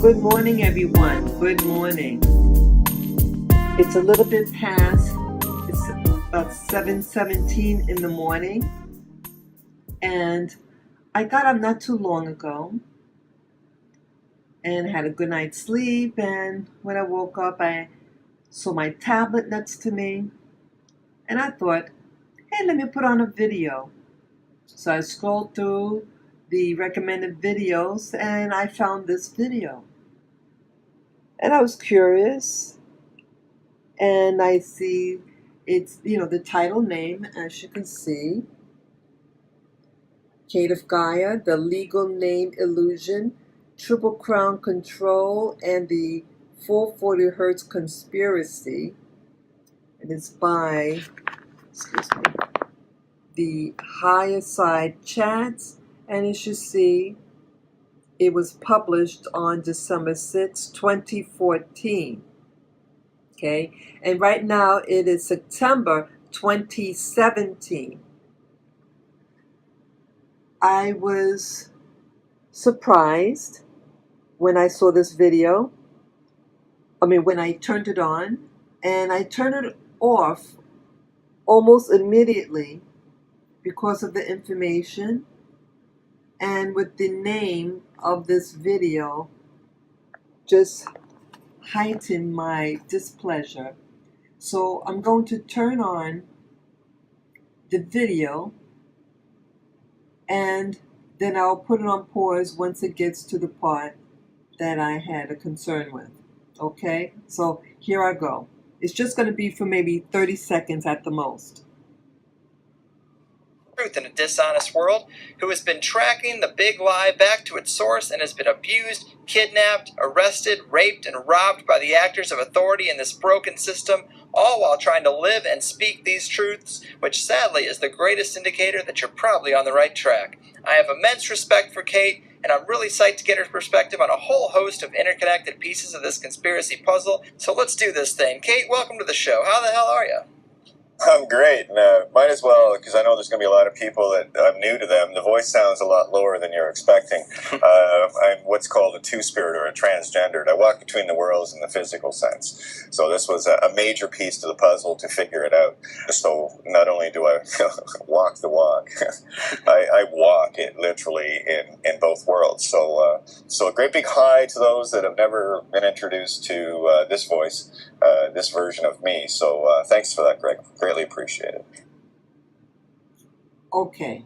Good morning, everyone. Good morning. It's a little bit past. It's about 7:17 in the morning, and I got up not too long ago and had a good night's sleep. And when I woke up, I saw my tablet next to me, and I thought, "Hey, let me put on a video." So I scrolled through the recommended videos, and I found this video. And I was curious, and I see it's, the title name, as you can see, Kate of Gaia, The Legal Name Illusion, Triple Crown Control, and the 440 Hertz Conspiracy. And it's by, the Higher Side Chats, and you should see it was published on December 6, 2014. Okay, and right now it is September 2017. I was surprised when I saw this video. When I turned it on, and I turned it off almost immediately because of the information and with the name of this video just heightened my displeasure. So I'm going to turn on the video, and then I'll put it on pause once it gets to the part that I had a concern with. Okay, so here I go. It's just going to be for maybe 30 seconds at the most. Truth in a dishonest world, who has been tracking the big lie back to its source and has been abused, kidnapped, arrested, raped, and robbed by the actors of authority in this broken system, all while trying to live and speak these truths, which sadly is the greatest indicator that you're probably on the right track. I have immense respect for Kate, and I'm really psyched to get her perspective on a whole host of interconnected pieces of this conspiracy puzzle. So let's do this thing. Kate, welcome to the show. How the hell are you? I'm great. Might as well, because I know there's going to be a lot of people that I'm new to them. The voice sounds a lot lower than you're expecting. I'm what's called a two-spirit or a transgendered. I walk between the worlds in the physical sense. So this was a major piece to the puzzle to figure it out. So not only do I walk the walk, I walk it literally in both worlds. So a great big hi to those that have never been introduced to this voice, this version of me. So thanks for that, Greg. Greatly appreciate it. Okay.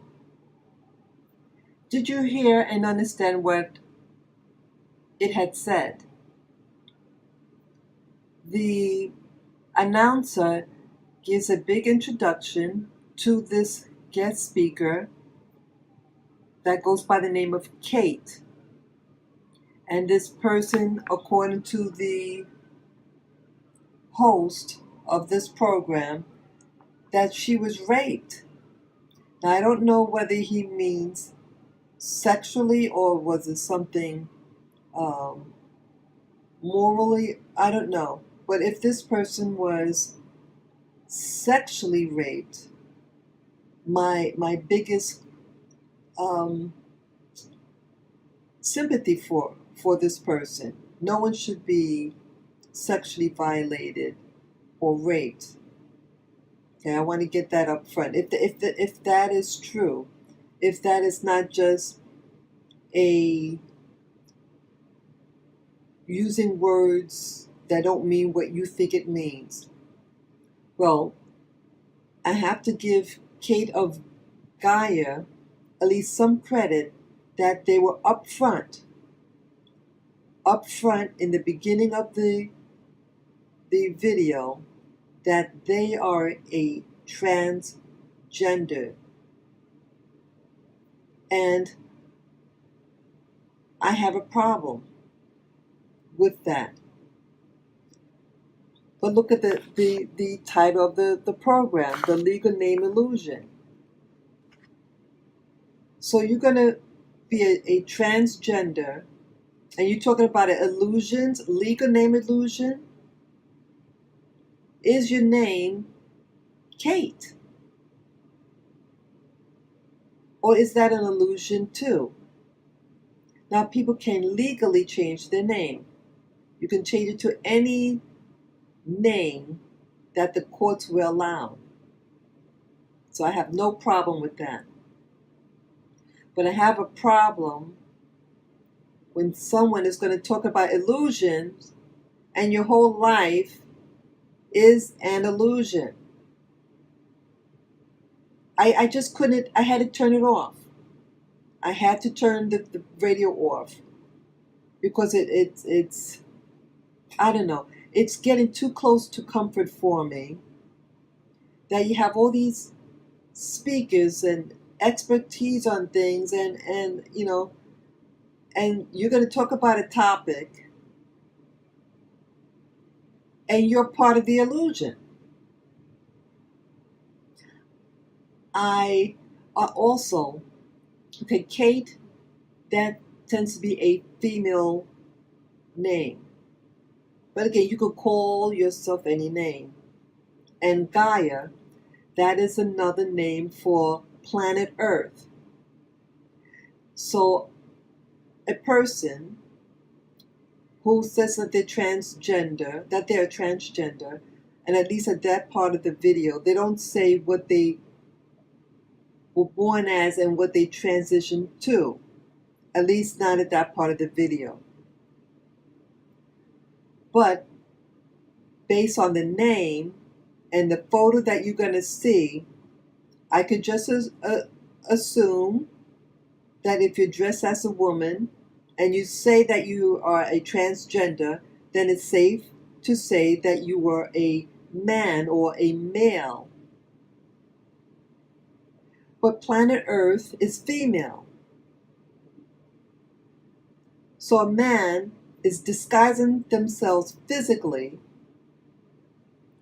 Did you hear and understand what it had said? The announcer gives a big introduction to this guest speaker that goes by the name of Kate. And this person, according to the host of this program, that she was raped. Now, I don't know whether he means sexually or was it something morally. I don't know. But if this person was sexually raped, my biggest sympathy for this person. No one should be sexually violated or raped. Okay, I want to get that up front. If that is true, if that is not just a using words that don't mean what you think it means, well, I have to give Kate of Gaia at least some credit that they were up front in the beginning of the video, that they are a transgender. And I have a problem with that. But look at the title of the program, The Legal Name Illusion. So you're going to be a transgender, and you're talking about illusions, legal name illusion. Is your name Kate? Or is that an illusion too? Now people can legally change their name. You can change it to any name that the courts will allow. So I have no problem with that. But I have a problem when someone is going to talk about illusions and your whole life is an illusion. I just couldn't, I had to turn it off. I had to turn the radio off because it's, I don't know, it's getting too close to comfort for me that you have all these speakers and expertise on things and you know, and you're going to talk about a topic and you're part of the illusion. I also, okay, Kate, that tends to be a female name. But again, you could call yourself any name. And Gaia, that is another name for planet Earth. So a person who says that they're transgender, and at least at that part of the video, they don't say what they were born as and what they transitioned to. At least not at that part of the video. But based on the name and the photo that you're going to see, I could just assume that if you're dressed as a woman and you say that you are a transgender, then it's safe to say that you were a man or a male. But planet Earth is female. So a man is disguising themselves physically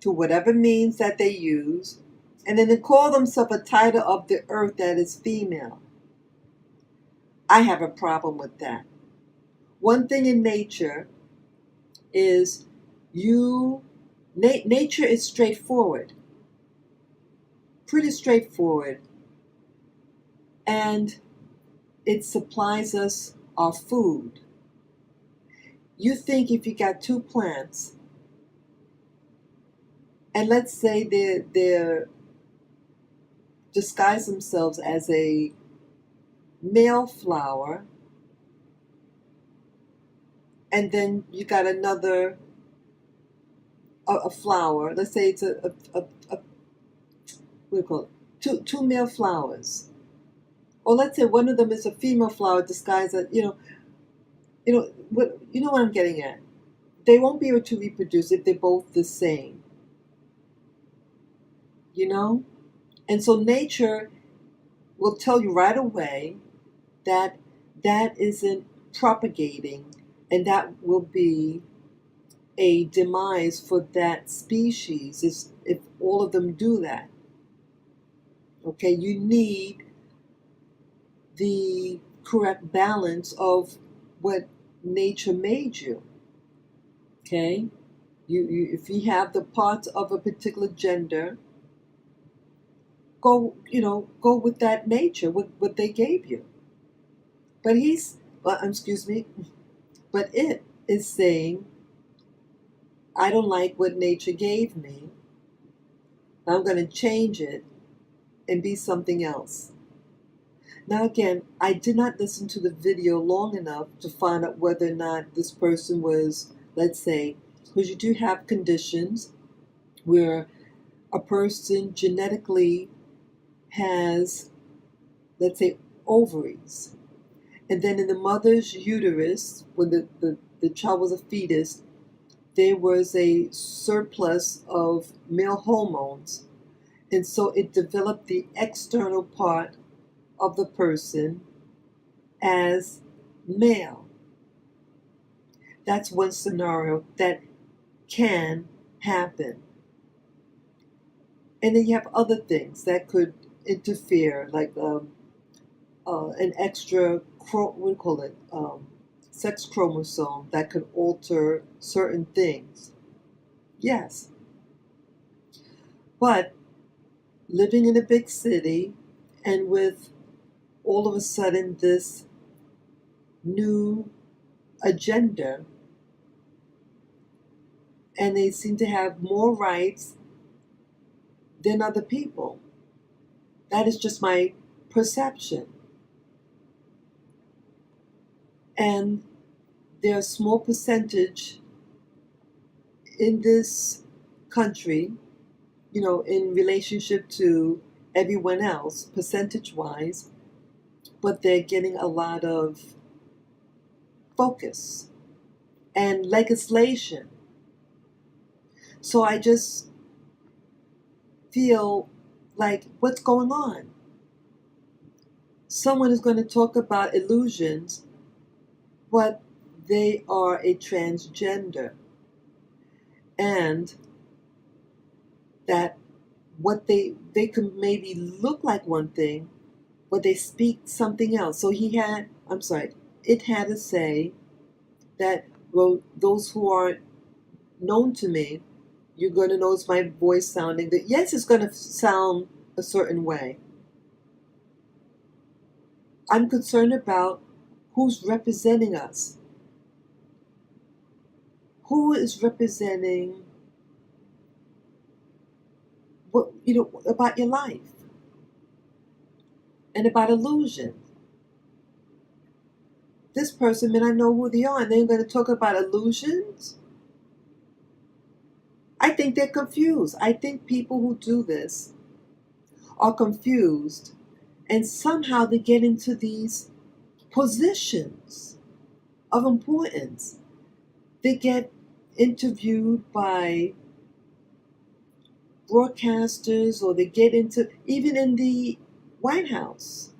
to whatever means that they use, and then they call themselves a title of the earth that is female. I have a problem with that. One thing in nature is nature is straightforward, pretty straightforward, and it supplies us our food. You think if you got two plants, and let's say they're disguise themselves as a male flower, and then you got another a flower. Let's say it's a what do you call it? Two male flowers, or let's say one of them is a female flower disguised as you know what I'm getting at. They won't be able to reproduce if they're both the same. You know, and so nature will tell you right away that that isn't propagating, and that will be a demise for that species if all of them do that. Okay, you need the correct balance of what nature made you. Okay, you if you have the parts of a particular gender, go with that nature, with what they gave you. But excuse me, but it is saying, I don't like what nature gave me. I'm going to change it and be something else. Now again, I did not listen to the video long enough to find out whether or not this person was, let's say, because you do have conditions where a person genetically has, let's say, ovaries. And then in the mother's uterus, when the child was a fetus, there was a surplus of male hormones. And so it developed the external part of the person as male. That's one scenario that can happen. And then you have other things that could interfere, like an extra, sex chromosome that could alter certain things. Yes. But living in a big city and with all of a sudden this new agenda, and they seem to have more rights than other people. That is just my perception. And there are a small percentage in this country, in relationship to everyone else, percentage-wise, but they're getting a lot of focus and legislation. So I just feel like, what's going on? Someone is going to talk about illusions, but they are a transgender. And that what they could maybe look like one thing, but they speak something else. So it had to say that, well, those who aren't known to me, you're going to notice my voice sounding that, yes, it's going to sound a certain way. I'm concerned about who's representing us. Who is representing what, about your life and about illusion. This person, and I know who they are, and they're going to talk about illusions? I think they're confused. I think people who do this are confused, and somehow they get into these positions of importance. They get interviewed by broadcasters, or they get into, even in the White House.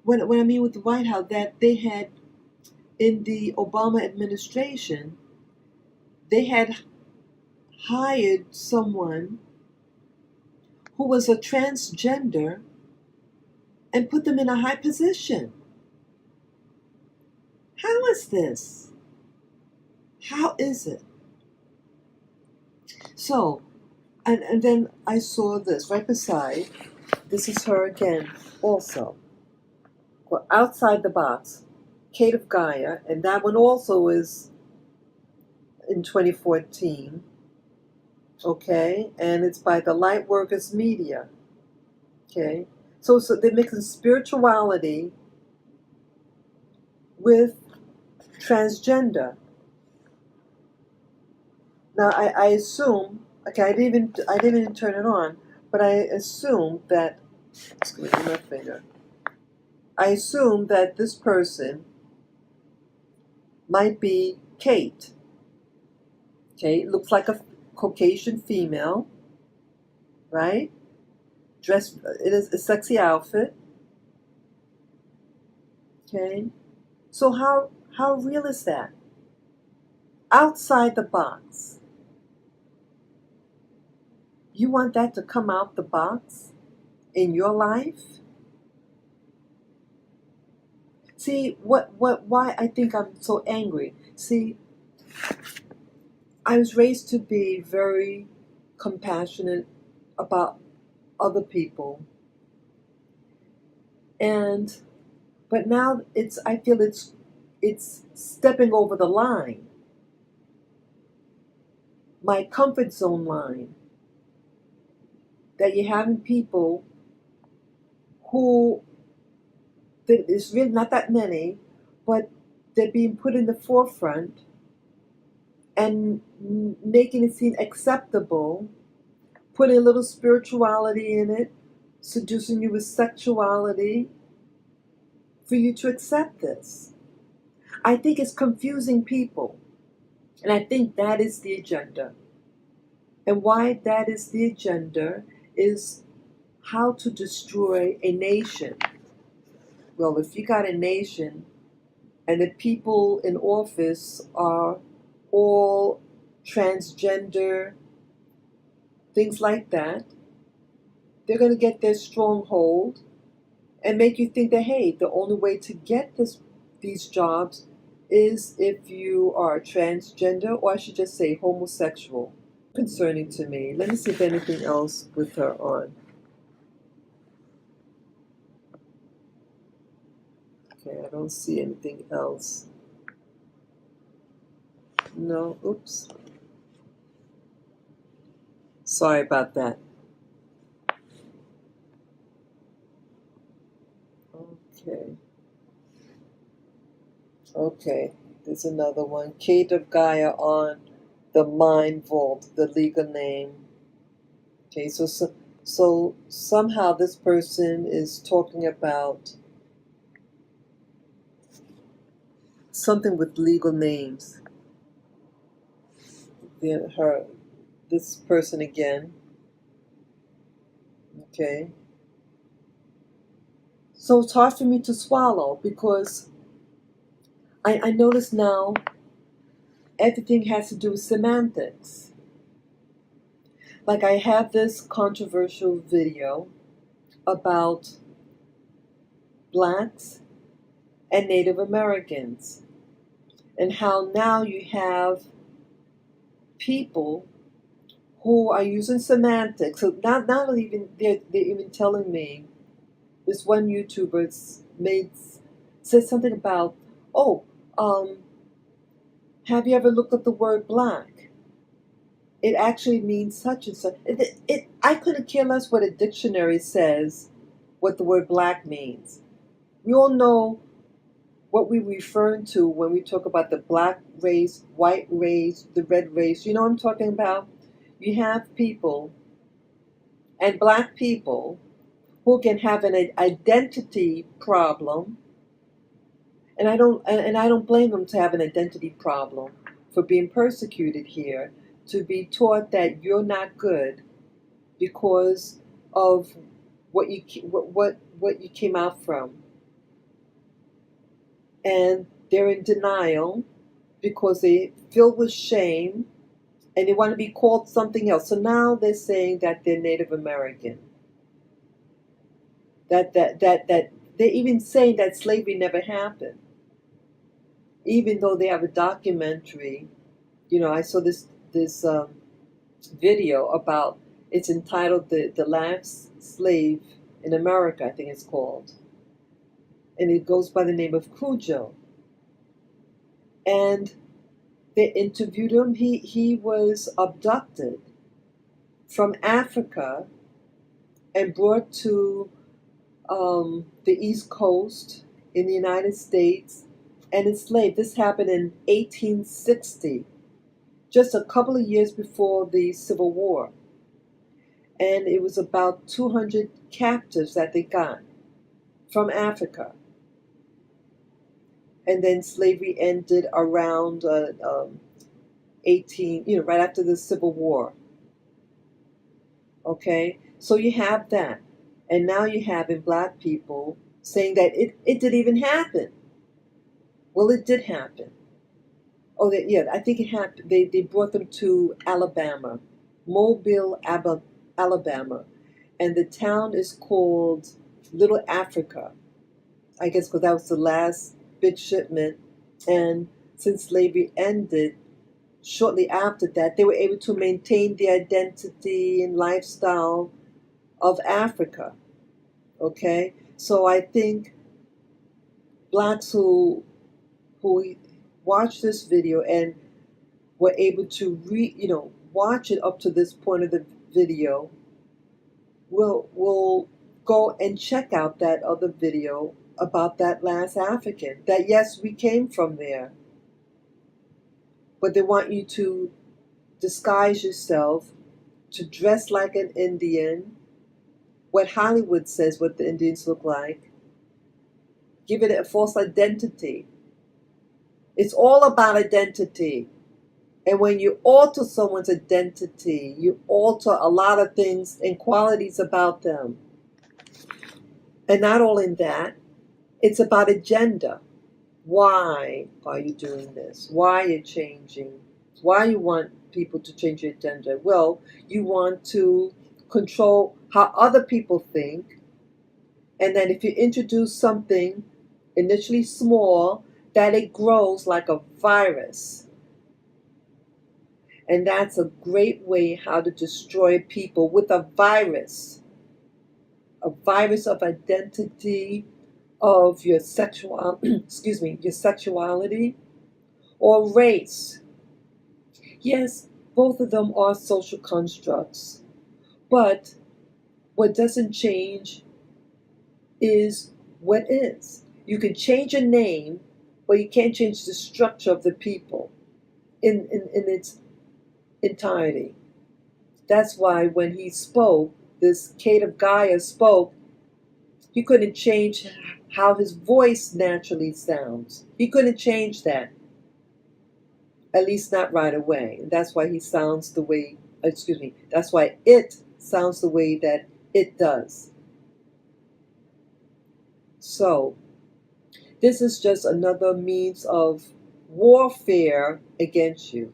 When I mean with the White House, that they had, in the Obama administration, they had hired someone who was a transgender and put them in a high position. How is this? How is it? So, and then I saw this right beside. This is her again, also. Well, Outside the Box, Kate of Gaia, and that one also is in 2014. Okay, and it's by the Lightworkers Media. Okay, so they're mixing spirituality with transgender. Now I assume, okay, I didn't even turn it on, but I assume that, excuse me, my finger. I assume that this person might be Kate. Okay, looks like a Caucasian female, right? Dressed, it is a sexy outfit. Okay, so how real is that? Outside the box. You want that to come out the box in your life? See, why I think I'm so angry. See, I was raised to be very compassionate about other people. But now I feel it's stepping over the line. My comfort zone line. That you're having people who, there's really not that many, but they're being put in the forefront and making it seem acceptable, putting a little spirituality in it, seducing you with sexuality, for you to accept this. I think it's confusing people, and I think that is the agenda. And why that is the agenda is how to destroy a nation. Well, if you got a nation and the people in office are all transgender, things like that, they're going to get their stronghold and make you think that, hey, the only way to get these jobs is if you are transgender, or I should just say homosexual. Concerning to me. Let me see if anything else with her on. Okay, I don't see anything else. No, oops. Sorry about that. Okay. Okay, there's another one. Kate of Gaia on the Mind Vault, the legal name. Okay, so somehow this person is talking about something with legal names. This person again. Okay. So it's hard for me to swallow because I notice now everything has to do with semantics. Like I have this controversial video about blacks and Native Americans and how now you have people who are using semantics. So not even they're even telling me this one YouTuber said something about, oh, have you ever looked at the word black? It actually means such and such. I couldn't care less what a dictionary says what the word black means. We all know what we're referring to when we talk about the black race, white race, the red race. You know what I'm talking about? You have people, and black people, who can have an identity problem, and I don't blame them to have an identity problem for being persecuted here, to be taught that you're not good because of what you came out from, and they're in denial because they filled with shame and they want to be called something else. So now they're saying that they're Native American. That they're even saying that slavery never happened, even though they have a documentary. You know, I saw this video about, it's entitled the Last Slave in America, I think it's called, and it goes by the name of Cujo. And they interviewed him. He was abducted from Africa and brought to the East Coast in the United States and enslaved. This happened in 1860, just a couple of years before the Civil War. And it was about 200 captives that they got from Africa. And then slavery ended around 18, right after the Civil War. Okay, so you have that. And now you have in black people saying that it didn't even happen. Well, it did happen. Oh, yeah, I think it happened. They brought them to Alabama, Mobile, Alabama. And the town is called Little Africa, I guess because that was the last big shipment. And since slavery ended, shortly after that, they were able to maintain the identity and lifestyle of Africa. Okay? So I think blacks who watched this video and were able to watch it up to this point of the video will go and check out that other video about that last African. That yes, we came from there. But they want you to disguise yourself, to dress like an Indian, what Hollywood says what the Indians look like, give it a false identity. It's all about identity. And when you alter someone's identity, you alter a lot of things and qualities about them. And not all in that, it's about agenda. Why are you doing this? Why are you changing? Why you want people to change your agenda? Well, you want to control how other people think. And then if you introduce something initially small, that it grows like a virus. And that's a great way how to destroy people, with a virus of identity, of your sexual your sexuality or race. Yes, both of them are social constructs, but what doesn't change is what is. You can change a name, but you can't change the structure of the people in its entirety. That's why when he spoke, this Kate of Gaia spoke, he couldn't change how his voice naturally sounds. He couldn't change that, at least not right away. And that's why he sounds the way, that's why it sounds the way that it does. So, this is just another means of warfare against you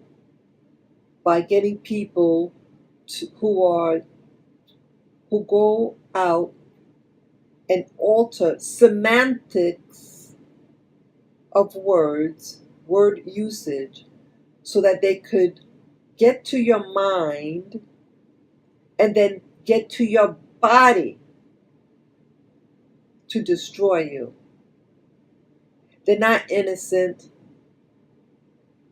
by getting people who go out and alter semantics of words, word usage, so that they could get to your mind and then get to your body to destroy you. They're not innocent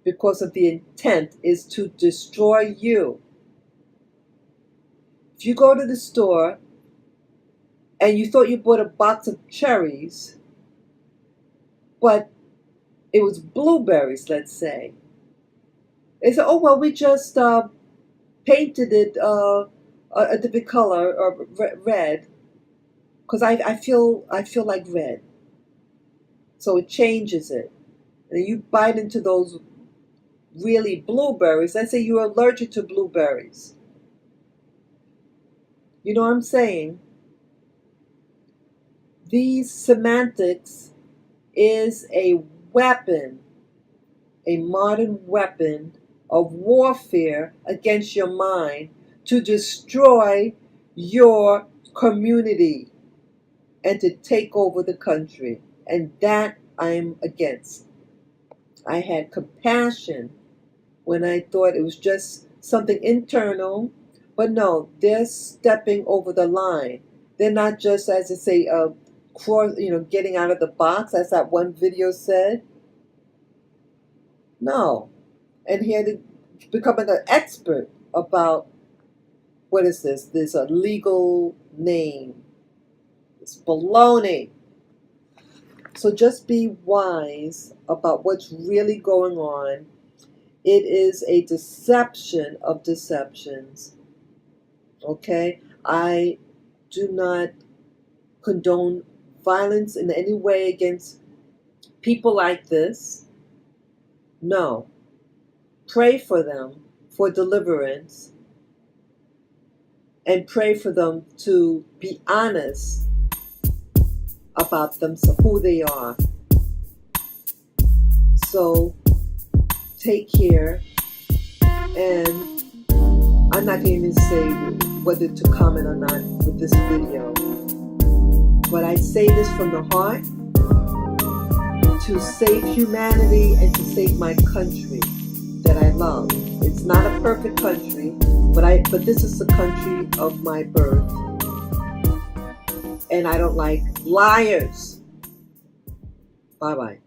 because of the intent is to destroy you. If you go to the store and you thought you bought a box of cherries, but it was blueberries, let's say. They said, oh, well, we just painted it a different color, or red, because I feel like red. So it changes it. And you bite into those really blueberries. Let's say you're allergic to blueberries. You know what I'm saying? These semantics is a weapon, a modern weapon of warfare against your mind to destroy your community and to take over the country. And that I'm against. I had compassion when I thought it was just something internal, but no, they're stepping over the line. They're not just, as I say, getting out of the box, as that one video said. No. And here they're becoming an expert about, what is this? There's a legal name. It's baloney. So just be wise about what's really going on. It is a deception of deceptions. Okay? I do not condone violence in any way against people like this. No. Pray for them for deliverance and pray for them to be honest about themselves, who they are. So take care, and I'm not going to say whether to comment or not with this video, but I say this from the heart to save humanity and to save my country that I love. It's not a perfect country, but this is the country of my birth. And I don't like liars. Bye-bye.